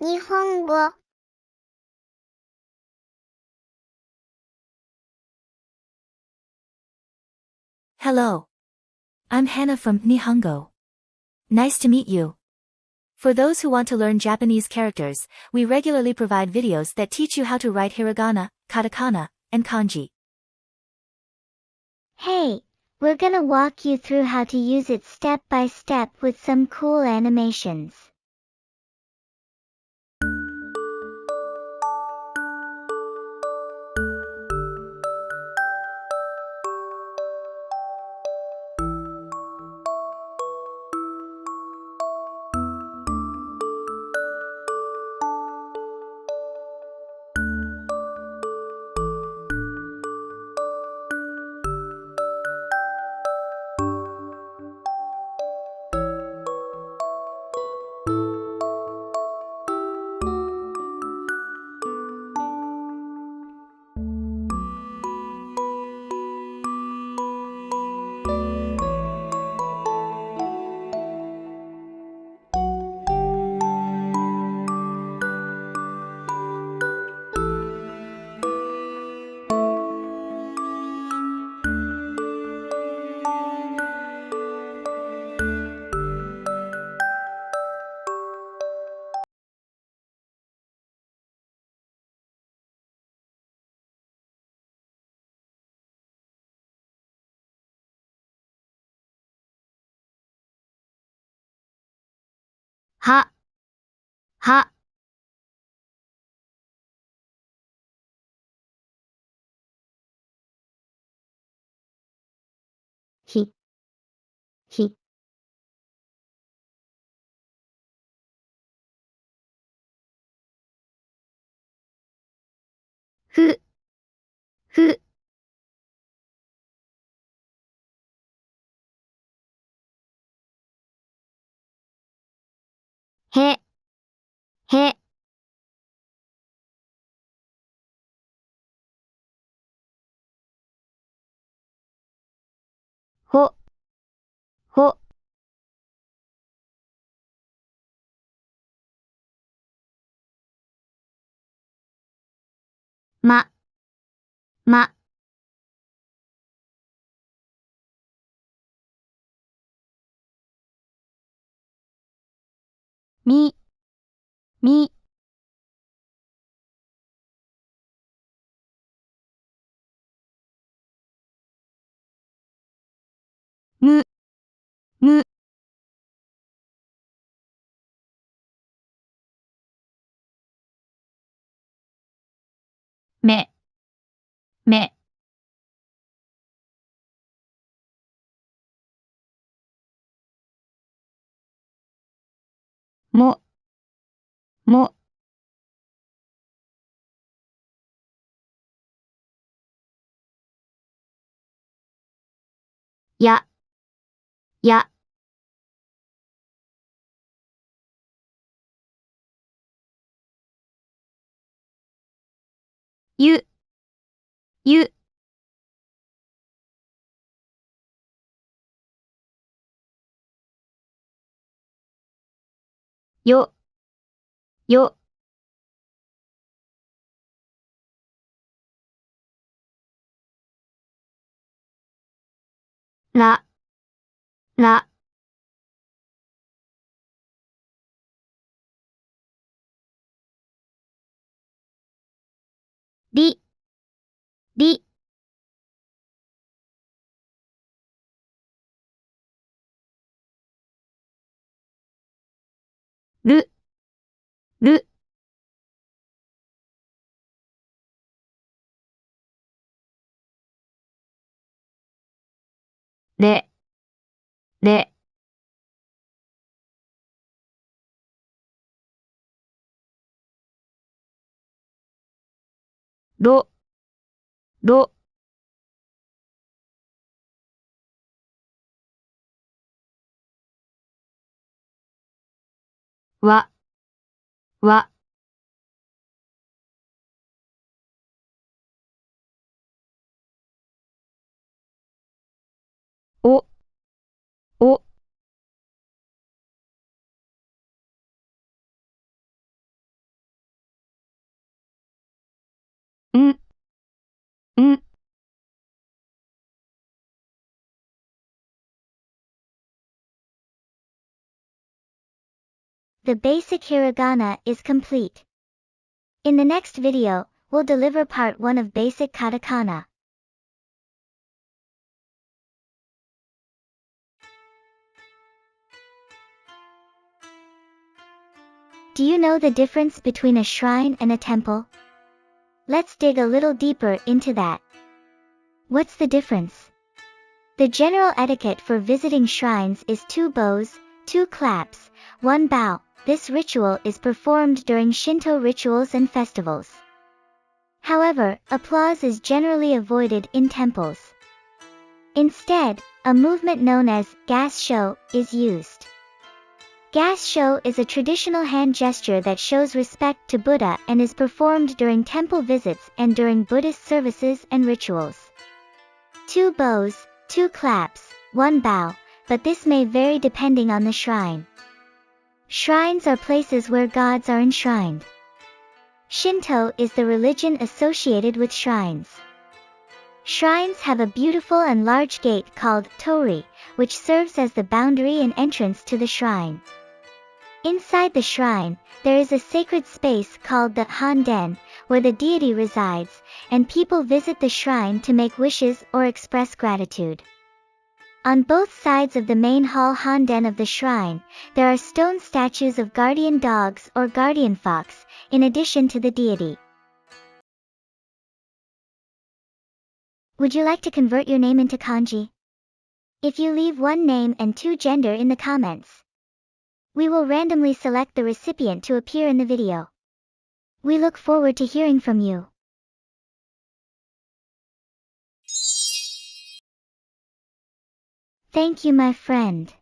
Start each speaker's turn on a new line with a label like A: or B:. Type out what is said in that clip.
A: 日本語
B: Hello. I'm Hannah from Nihongo. Nice to meet you. For those who want to learn Japanese characters, we regularly provide videos that teach you how to write hiragana, katakana, and kanji.
A: Hey, we're gonna walk you through how to use it step by step with some cool animations. Ha, ha. Hi, hi. Fu, fu. He, he. Ho, ho. Ma, ma. Mi, mi. Mu, mu. Me, me. Mo, mo. Ya, ya.ゆ、ゆ。よ、よ。ら、ら。り、り。る、る。れ、れ。ろ、ろ。わ、わ。お、お。The basic hiragana is complete. In the next video, we'll deliver part 1 of basic katakana. Do you know the difference between a shrine and a temple? Let's dig a little deeper into that. What's the difference? The general etiquette for visiting shrines is 2 bows, 2 claps, 1 bow. This ritual is performed during Shinto rituals and festivals. However, applause is generally avoided in temples. Instead, a movement known as gas sho is used. Gas sho is a traditional hand gesture that shows respect to Buddha and is performed during temple visits and during Buddhist services and rituals. 2 bows, 2 claps, 1 bow, but this may vary depending on the shrine. Shrines are places where gods are enshrined. Shinto is the religion associated with shrines. Shrines have a beautiful and large gate called torii, which serves as the boundary and entrance to the shrine. Inside the shrine, there is a sacred space called the handen, where the deity resides, and people visit the shrine to make wishes or express gratitude. On both sides of the main hall handen of the shrine, there are stone statues of guardian dogs or guardian fox, in addition to the deity. Would you like to convert your name into kanji? If you leave 1 name and 2 gender in the comments, we will randomly select the recipient to appear in the video. We look forward to hearing from you. Thank you, my friend.